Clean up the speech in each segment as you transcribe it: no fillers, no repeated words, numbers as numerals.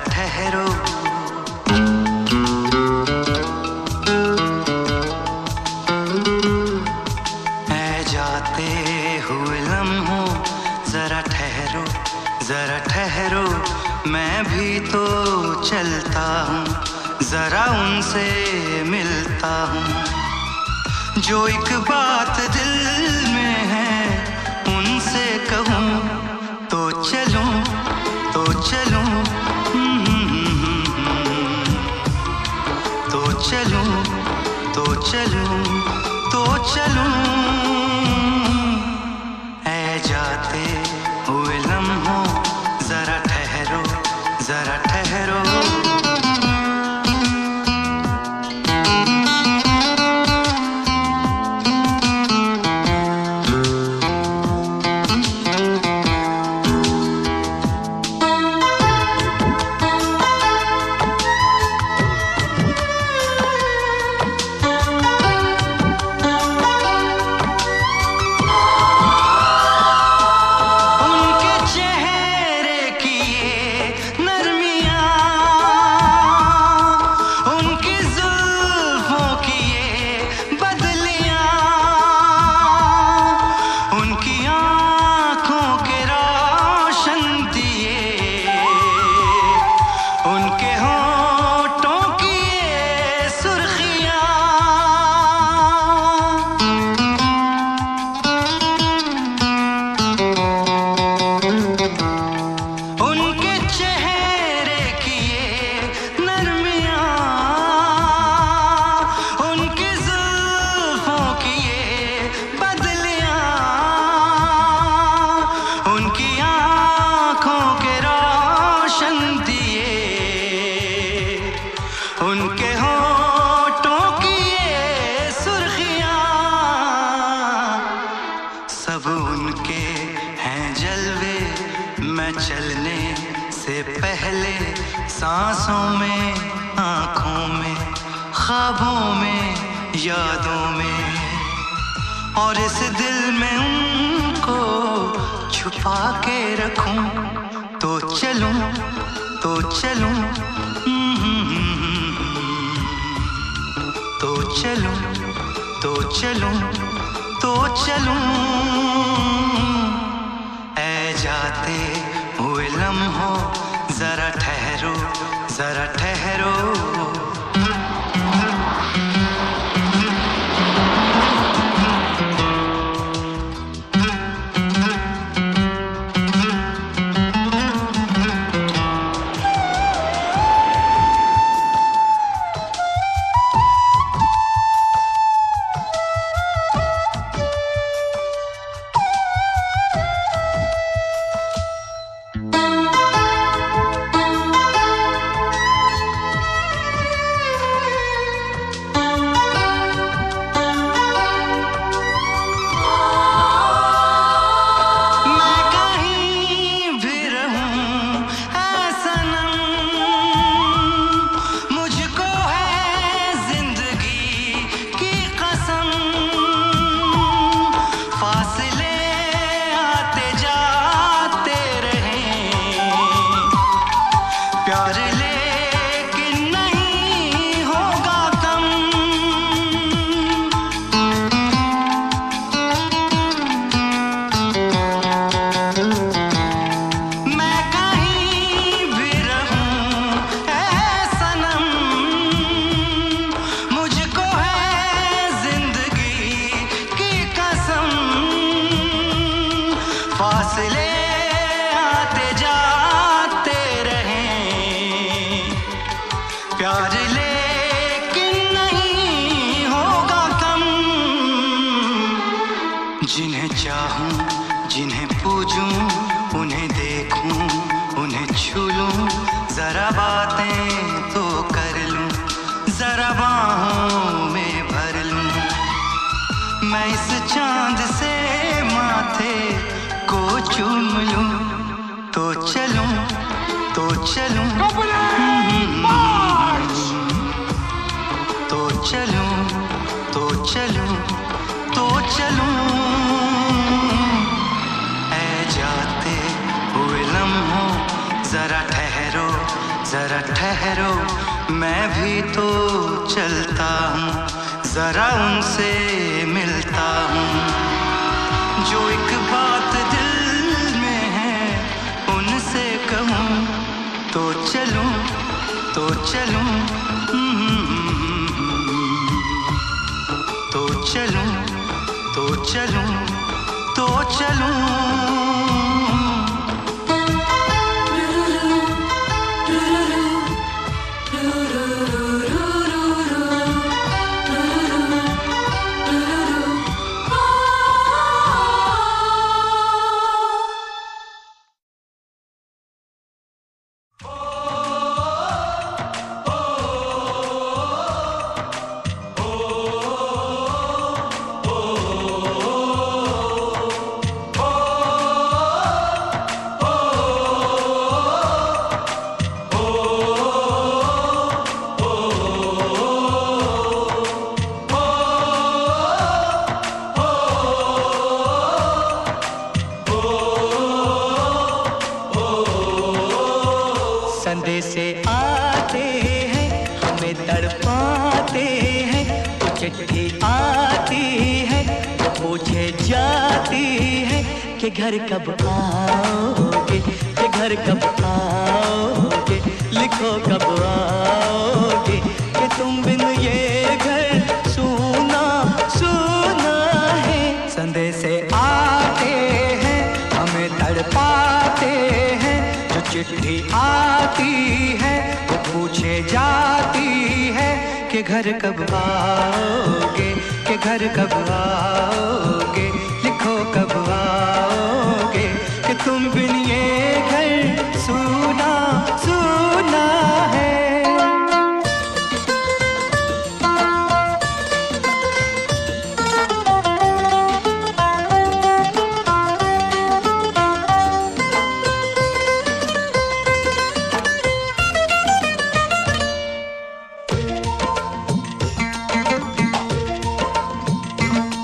ठहरो। ऐ जाते हुए लम्हों जरा ठहरो, जरा ठहरो, मैं भी तो चलता हूँ, जरा उनसे मिलता हूँ। जो एक बात दिल में है उनसे कहूँ तो चलूँ, तो चलूँ, तो चलूँ, तो चलूँ, तो चलूँ। ऐ जाते हुए लम्हों जरा ठहरो, जरा ठहरो। उनके होठों की ये सुर्खियां, सब उनके हैं जलवे। मैं चलने से पहले सांसों में, आंखों में, ख्वाबों में, यादों में, और इस दिल में उनको छुपा के रखूं तो चलूं, तो चलूं, तो चलूं, तो चलूं, तो चलूं। ऐ जाते हुए लम्हों जरा ठहरो, जरा ठहरो। फासले आते जाते रहें, प्यार लेकिन नहीं होगा कम। जिन्हें चाहूं, जिन्हें पूजूं, उन्हें देखूं, उन्हें छू लूं, जरा बातें तो कर लूं, जरा बाहों में भर लूं। मैं इस चांद से माथे को चूम लूं तो चलूं, तो चलूं, तो चलूं, तो चलूं, तो चलूं। ऐ जाते हुए लम्हों जरा ठहरो, जरा ठहरो मैं भी तो चलता हूँ, जरा उनसे मिलता हूँ। जो एक बात दिल में है उनसे कहूँ तो चलूँ तो चलूँ, तो चलूँ तो चलूँ तो चलूँ। संदेशे आते हैं हमें तड़पाते हैं, चिट्ठी आती है पूछे जाती है कि घर कब आओगे, कि घर कब आओगे, लिखो कब आओगे, कि तुम बिन ये घर सूना सूना है। संदेशे आते हैं हमें तड़पाते हैं, जो चिट्ठी आती है वो पूछे जाती है कि घर कब आओगे, कि घर कब आओगे, लिखो कब आओगे, कि तुम बिन ये घर सूना सूना है।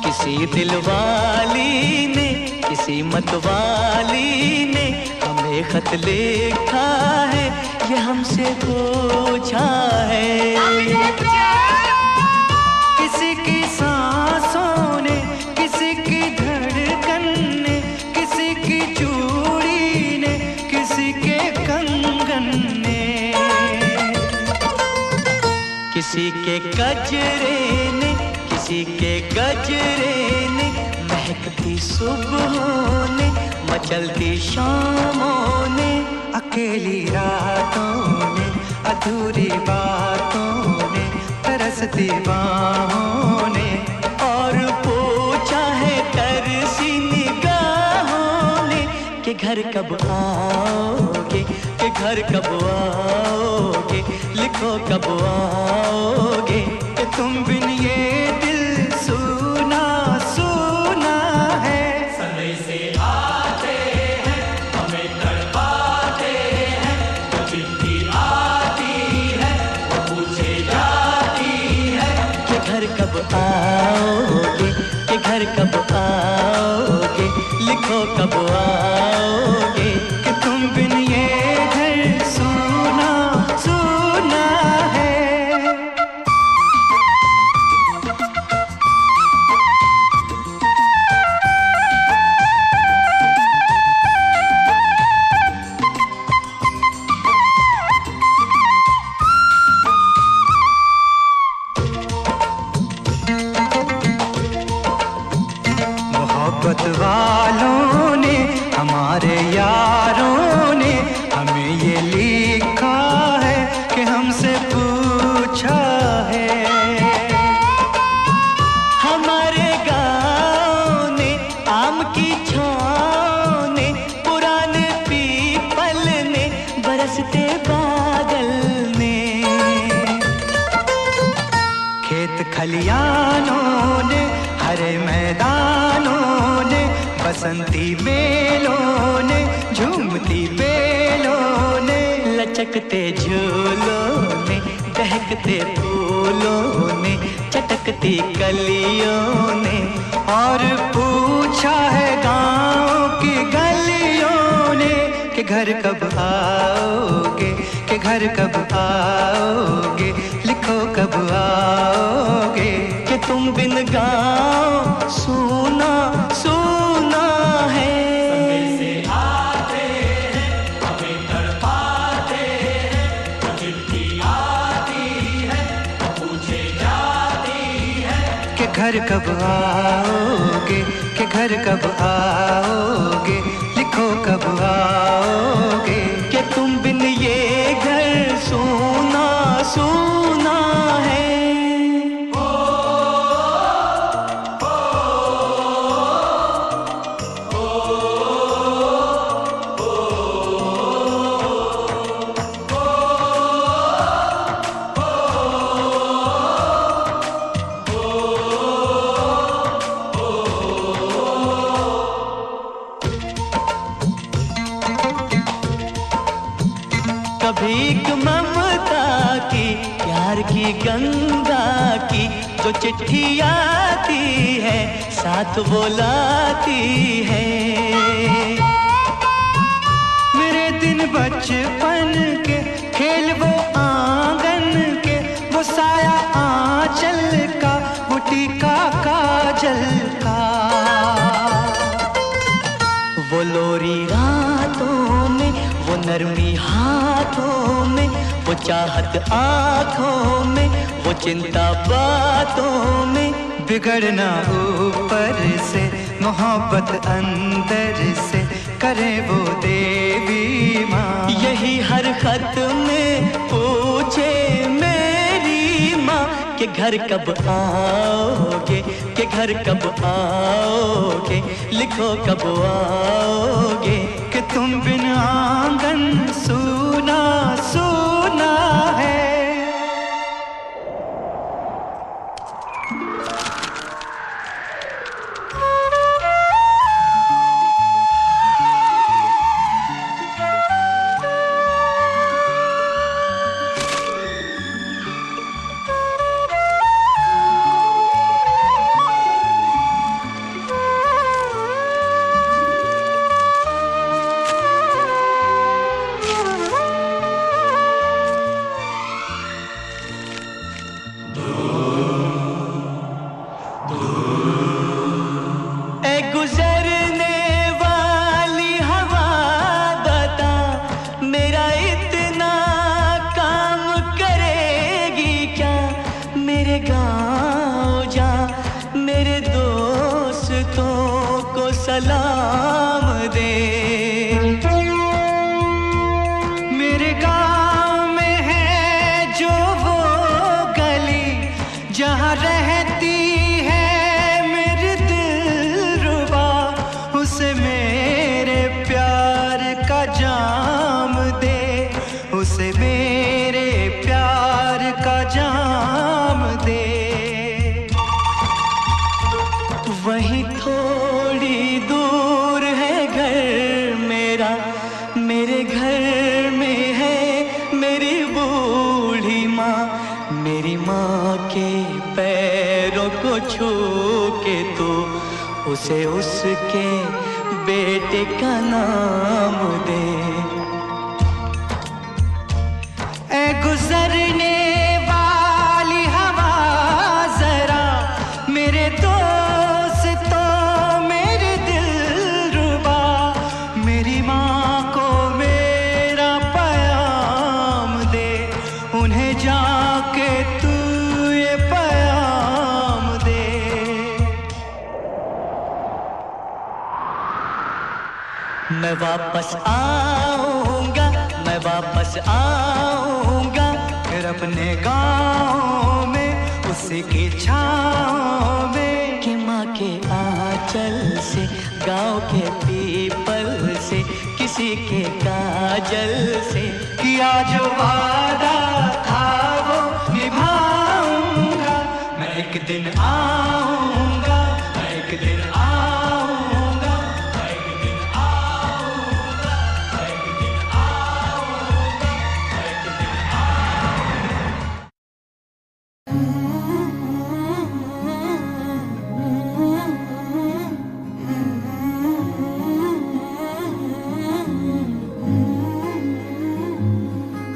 किसी दिलवाली ने किसी मतवाली ने हमें खत लिखा है, ये हमसे पूछा है। किसी की सांसों ने, किसी की धड़कन ने, किसी की चूड़ी ने, किसी के कंगन ने, किसी के गजरे ने, किसी के गजरे ने, महकती सुबहों ने, मचलती शामों ने, अकेली रातों ने, अधूरी बातों ने, तरसती बाहों ने, और पूछा है तरसी निगाहों ने कि घर कब आओगे, कि घर कब आओगे, लिखो कब आओगे, कि तुम बिन ये दिल सूना सूना है। संदेशे आते हैं हमें तड़पाते हैं, जो चिट्ठी आती है वो पूछे जाती है कि घर कब आओगे, कि घर कब आओगे, लिखो कब आओगे, कि तुम बिन ये घर सूना सूना है। मोहब्बत वालों ने, हमारे यारों ने हमें ये लिखा है कि हमसे पूछा है। हमारे गाँव ने, आम की छाँव ने, पुराने पीपल ने, बरसते बादल ने, खेत खलियानों ने, हरे मैदानों ने, बसंती बेलों ने, झूमती बेलों ने, लचकते झूलों ने, दहकते फूलों ने, चटकती कलियों ने, और पूछा है गाँव की गलियों ने कि घर कब आओगे, कि कि घर कब आओगे, लिखो कब आओगे। कि तुम बिन गाओ सुना सुना है। संदेशे आते हैं, हमें तड़पाते हैं, तो चिट्ठी आती है, तो पूछे जाती है कि घर कब आओगे, कि घर कब आओगे, लिखो कब आओगे। कि तुम बिन ये घर सुना सुना है। कभी एक ममता की, प्यार की गंगा की, जो चिट्ठी आती है साथ वो लाती है। मेरे दिन बचपन के, खेल वो आंगन के, वो साया आंचल का, वो टीका काजल का। वो लोरी रातों में, वो नरमी हाथों में, वो चाहत आँखों में, वो चिंता बातों में। बिगड़ना ऊपर से, मोहब्बत अंदर से, करे वो देवी माँ। यही हर खत में पूछे मेरी माँ कि घर कब आओगे, कि घर कब आओगे, लिखो कब आओगे। कि तुम बिन आंगन सूना सूना है। सलाम दे। मेरे गांव में है जो वो गली जहाँ रहती है मेरी दिलरुबा, उसे मेरे प्यार का जाम दे, उसे मेरे प्यार का जाम दे। वहीं थोड़ी दूर है घर मेरा, मेरे घर में है मेरी बूढ़ी माँ। मेरी माँ के पैरों को छू के तो उसे उसके बेटे का नाम दे। ऐ गुजरने वाली हवा जरा मेरे दोस्तों मेरे दिलरुबा, मेरी माँ को मेरा पैगाम दे, उन्हें जाके तू ये पैगाम दे। मैं वापस आऊंगा, मैं वापस आऊंगा, फिर अपने गाँव में उसी की छाँव में। कि माँ के आंचल से, गाँव के पीपल से, किसी के काजल से किया जो वादा था वो निभाऊंगा। मैं एक दिन आऊंगा, मैं एक दिन आऊंगा, मैं एक दिन आऊंगा, मैं एक दिन आऊंगा, मैं एक दिन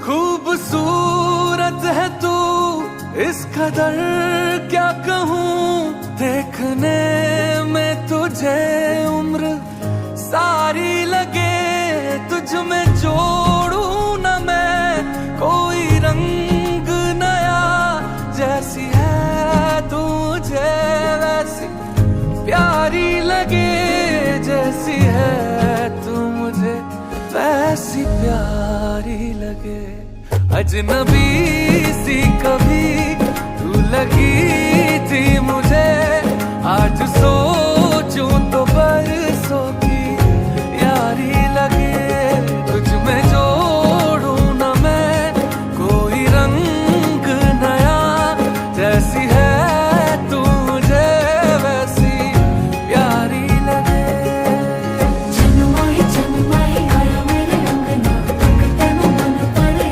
खूब इस कदर क्या कहूँ देखने में तुझे उम्र सारी लगे, तुझ में जोड़ूं न मैं कोई रंग नया, जैसी है तुझे वैसी प्यारी लगे, जैसी है तू मुझे वैसी प्यारी लगे। अजनबी सी कभी तू लगी थी मुझे, आज सोचूं तो बरसों की यारी लगे, तुझ में जोड़ूं न मैं कोई रंग नया, जैसी है तू मुझे वैसी प्यारी लगे। जन्माई आया मेरे अंगना, तेनू मन पड़े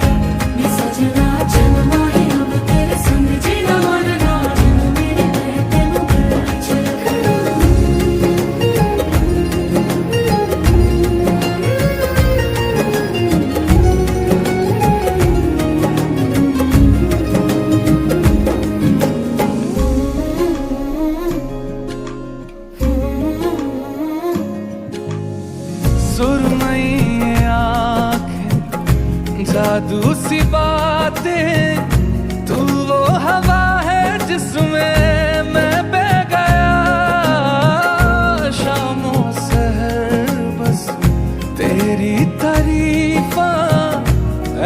नी सजना, जन्माई अब तेरे संग जीना मानना, मेरे मैं तेनू छलकना। सुरमई आँखें जादू सी बातें, तू वो हवा है जिसमें मैं बह गया, शामों सहर बस तेरी तारीफा,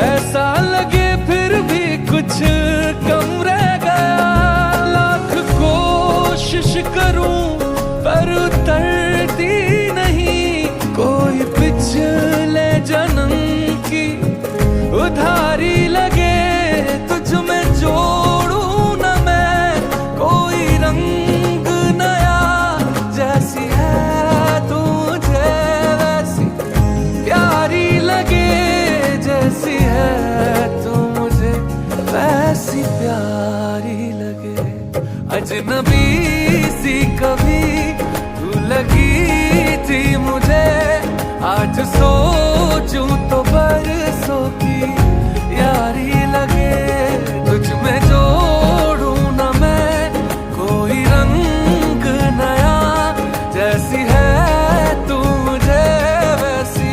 ऐसा लगे फिर भी कुछ कम रह गया, लाख कोशिश करूं पर उतरती नहीं, कोई पिछले जन्म की उधारी लगे, तुझ में जोड़ूं न मैं कोई रंग नया, जैसी है तुझे वैसी प्यारी लगे, जैसी है तू मुझे वैसी प्यारी लगे। अजनबी सी कभी तू लगी थी मुझे, आज सोचूं तो बरसों की यारी लगे, तुझ में जोड़ूं न मैं कोई रंग नया, जैसी है तू मुझे वैसी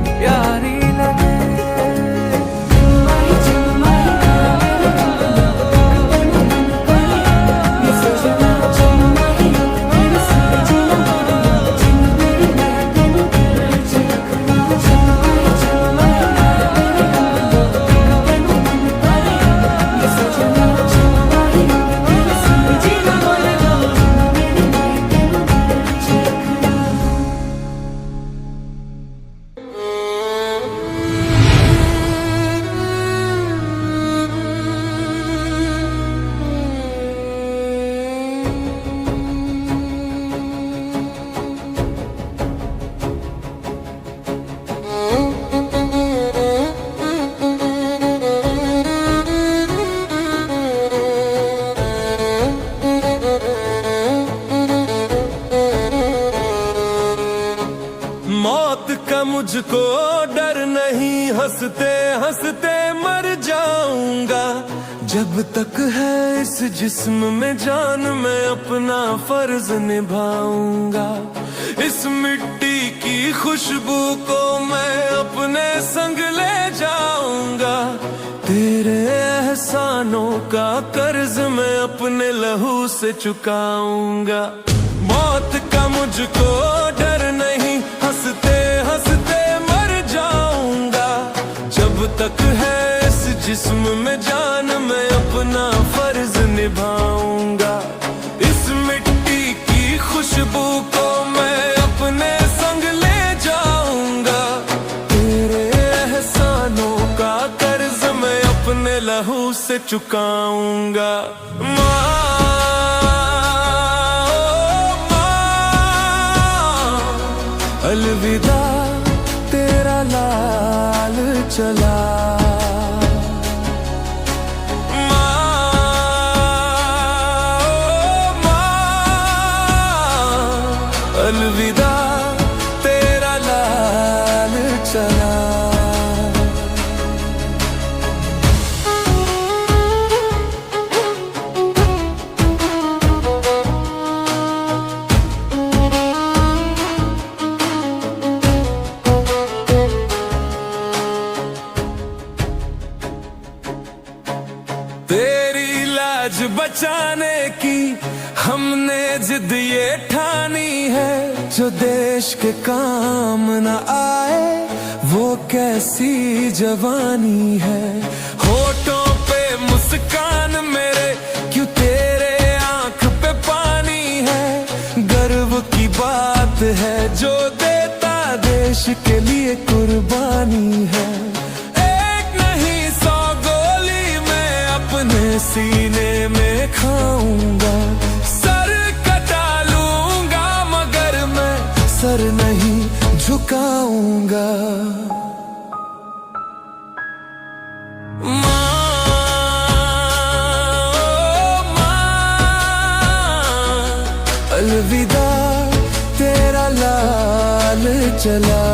प्यारी लगे। जन्माई आया मेरे अंगना, तेनू मन पड़े नी सजना, जन्माई अब तेरे संग जीना मानना, मेरे मैं तेनू छलकना। जन्माई आया मेरे अंगना, तेनू मन पड़े नी सजना, जन्माई अब तेरे संग जीना मानना, मेरे मैं तेनू छलकना। मौत का मुझको डर नहीं, हंसते हंसते मर जाऊंगा, जब तक है इस जिस्म में जान मैं अपना फर्ज निभाऊंगा, इस मिट्टी की खुशबू को मैं अपने संग ले जाऊंगा, तेरे एहसानों का कर्ज मैं अपने लहू से चुकाऊंगा। मौत का मुझको डर नहीं, हंसते हंसते मर जाऊंगा, जब तक है इस जिस्म में जान मैं अपना फर्ज निभाऊंगा, इस मिट्टी की खुशबू को मैं अपने संग ले जाऊंगा, तेरे एहसानों का कर्ज मैं अपने लहू से चुकाऊंगा। अलविदा तेरा लाल चला, अलविदा तेरा लाल चला। आज बचाने की हमने जिद ये ठानी है, जो देश के काम न आए वो कैसी जवानी है। होठों पे मुस्कान मेरे, क्यों तेरे आंख पे पानी है। गर्व की बात है जो देता देश के लिए कुर्बानी है। एक नहीं 100 गोली मैं अपने सीने में खाऊंगा। सर कटा लूंगा मगर मैं सर नहीं झुकाऊंगा। अलविदा तेरा लाल चला।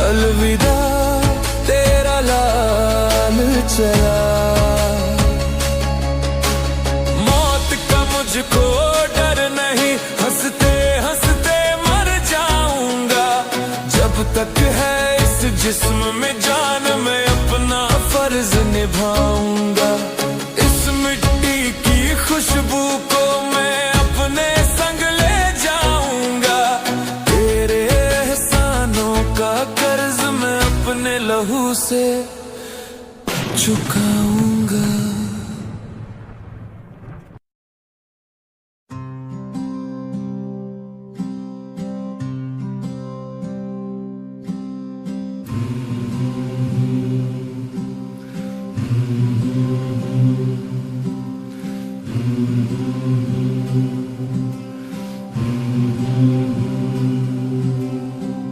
अलविदा तेरा लाल चला। मौत का मुझको डर नहीं, हंसते हंसते मर जाऊंगा। जब तक है इस जिस्म में जान मैं अपना फर्ज निभाऊंगा। इस मिट्टी की खुशबू को मैं अपने संग ले जाऊंगा। तेरे एहसानों का कर्ज मैं अपने लहू से चुकाऊंगा।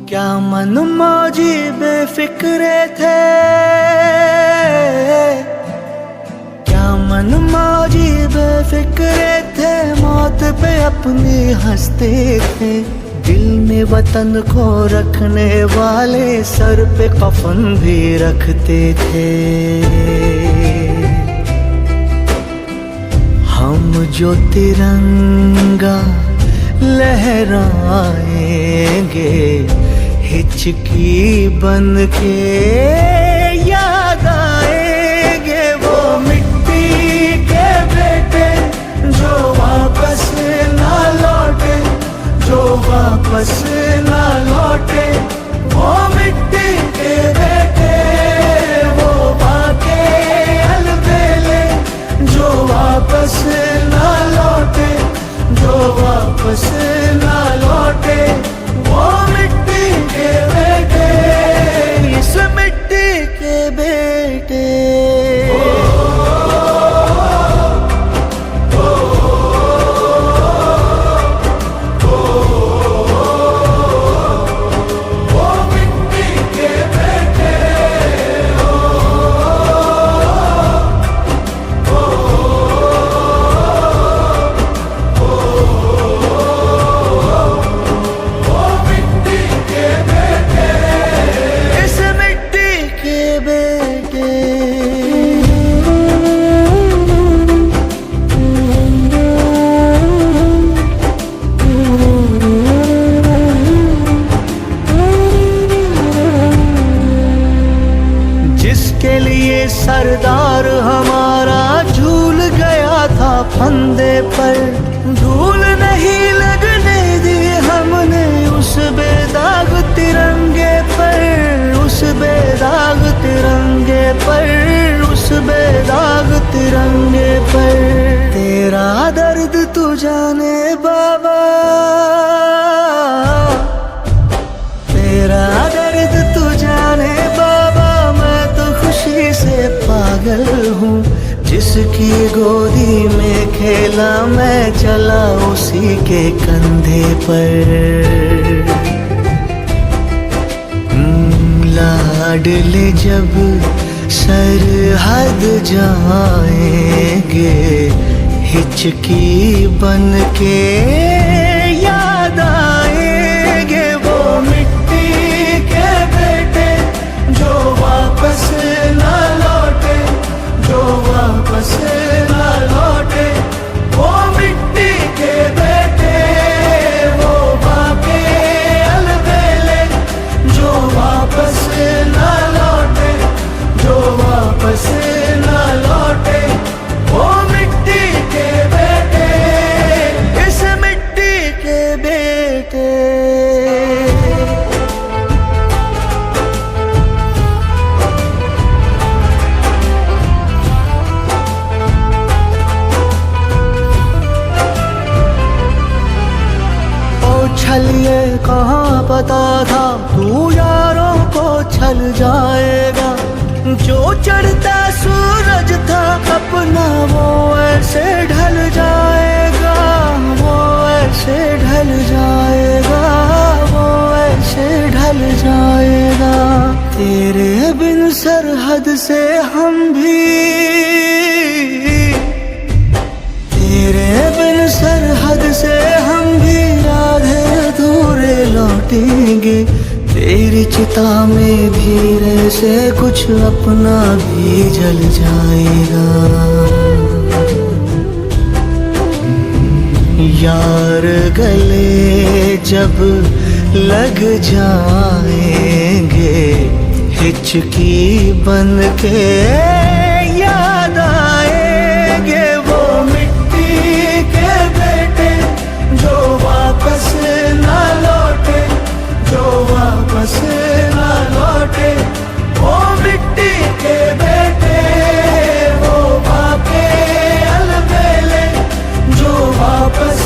क्या मन मौजी बेफिक्रे थे, क्या मन मौजी बेफिक्रे थे। मौत पे अपनी हंसते थे, दिल में वतन को रखने वाले सर पे कफन भी रखते थे। हम जो तिरंगा लहराएंगे हिचकी बन के याद आएंगे। वो मिट्टी के बेटे जो वापस ना लौटे, जो वापस ना लौटे। वो मिट्टी के बेटे वो बाके अलबेले जो वापस ना लौटे, जो वापस ना लौटे। वो मिट्टी के बेटे, इस मिट्टी के बेटे। सरदार हमारा झूल गया था फंदे पर, धूल नहीं लगने दी हमने उस बेदाग तिरंगे पर, उस बेदाग तिरंगे पर, उस बेदाग तिरंगे पर। तेरा दर्द तू जाने बाबा, तेरा दर्द तू जाने बाबा। मैं तो खुशी से पागल हूँ, जिसकी गोदी में खेला मैं चला उसी के कंधे पर। लाडले जब सरहद जाएंगे हिचकी बन के याद आएंगे। वो मिट्टी के बेटे जो वापस ना लौटे, जो वापस ना लौटे। वो मिट्टी के बेटे वो बाके अलबेले पता था तू यारों को छल जाएगा। जो चढ़ता सूरज था अपना वो ऐसे ढल जाएगा, वो ऐसे ढल जाएगा, वो ऐसे ढल जाएगा। तेरे बिन सरहद से हम भी, तेरे बिन सरहद से हम भी आधे अधूरे लौटेंगे। तेरी चिता में धीरे से कुछ अपना भी जल जाएगा। यार गले जब लग जाएंगे हिचकी बन के याद आएंगे वो मिट्टी के बेटे जो वापस ना लौटे, जो वापस ना लौटे। वो मिट्टी के बेटे वो बाके अलबेले जो वापस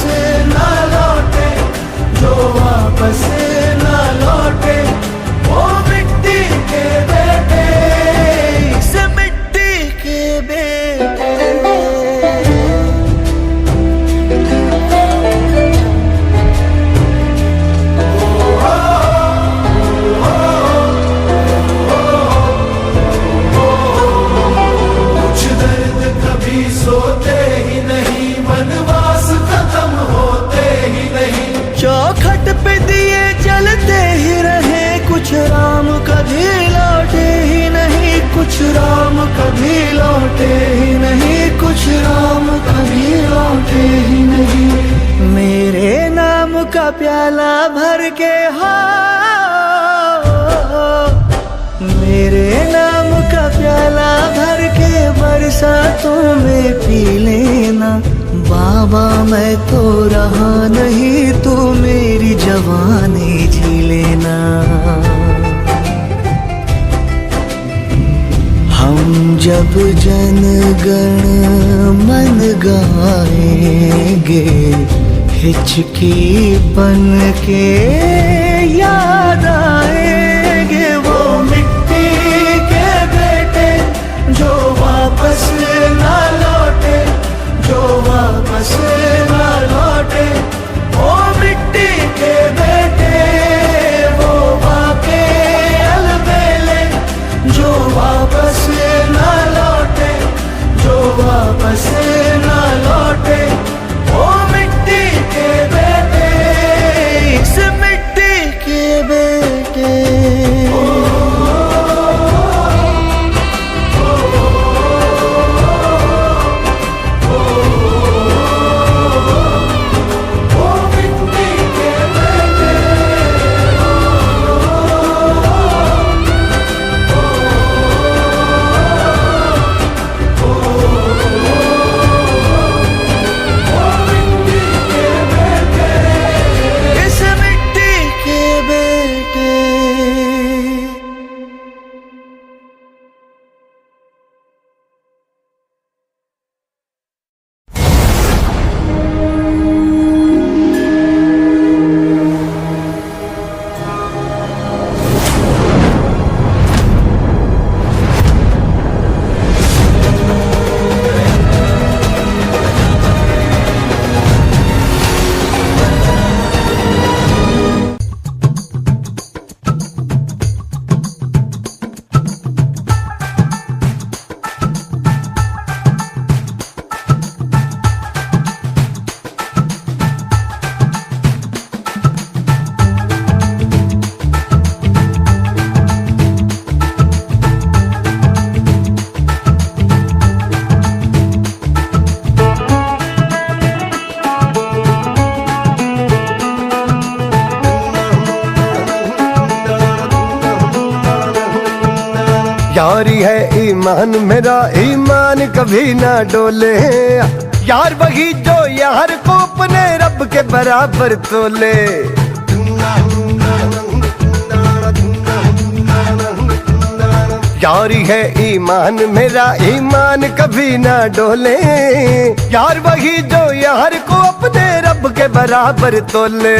ना लौटे, जो वापस ना लौटे। वो मिट्टी के बेटे, इस मिट्टी के बेटे। कुछ दर्द कभी सोते ही नहीं, वनवास खत्म होते ही नहीं। चौखट पे दिए जलते ही रहे, कुछ राम कभी लौटे ही नहीं, कुछ राम कभी लौटे ही नहीं, कुछ राम कभी लौटे ही नहीं। मेरे नाम का प्याला भर के मेरे नाम का प्याला भर के बरसातों में पी लेना। बाबा मैं तो रहा नहीं, तू मेरी जवानी जी लेना। हम जब जन गण मन गाएंगे हिचकी बन के याद आएंगे वो मिट्टी के बेटे जो वापस ना लौटे, जो वापस ना लौटे। वो मिट्टी के बेटे वो बाके अलबेले जो वापस ना लौटे, जो वापस ना लौटे। वो मिट्टी के बेटे, इस मिट्टी के बेटे। यारी है ईमान मेरा, ईमान कभी ना डोले। यार वही जो यार को अपने रब के बराबर तोले। यारी है ईमान मेरा, ईमान कभी ना डोले। यार वही जो यार को अपने रब के बराबर तोले।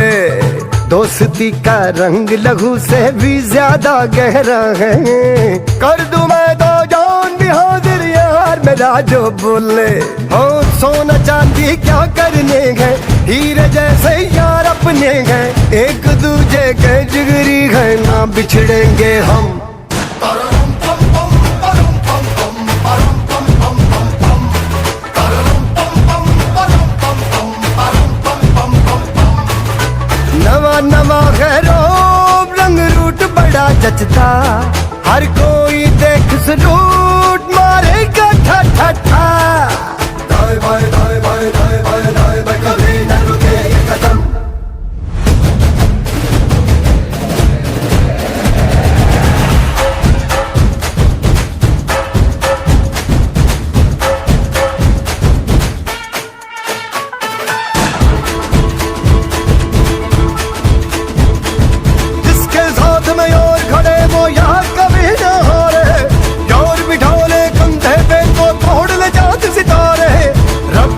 दोस्ती का रंग लहू से भी ज्यादा गहरा है। कर दूं मैं तो जान भी हाजिर यार मेरा जो बोले। हो सोना चांदी क्या करने गए, हीरे जैसे यार अपने हैं। एक दूजे के जिगरी है, ना बिछड़ेंगे हम। नवा नवा खैरो रंग रूट बड़ा जचता, हर कोई देख सलूट मारेगा ठा ठा ठा। दाएं बाएं दाएं बाएं दाएं बाएं दाएं बाएं कभी न रुके ये कदम।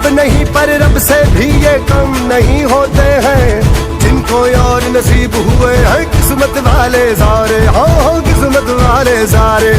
नहीं पर रब से भी ये कम नहीं होते हैं, जिनको और नसीब हुए हैं किस्मत वाले सारे। हाँ हाँ किस्मत वाले सारे।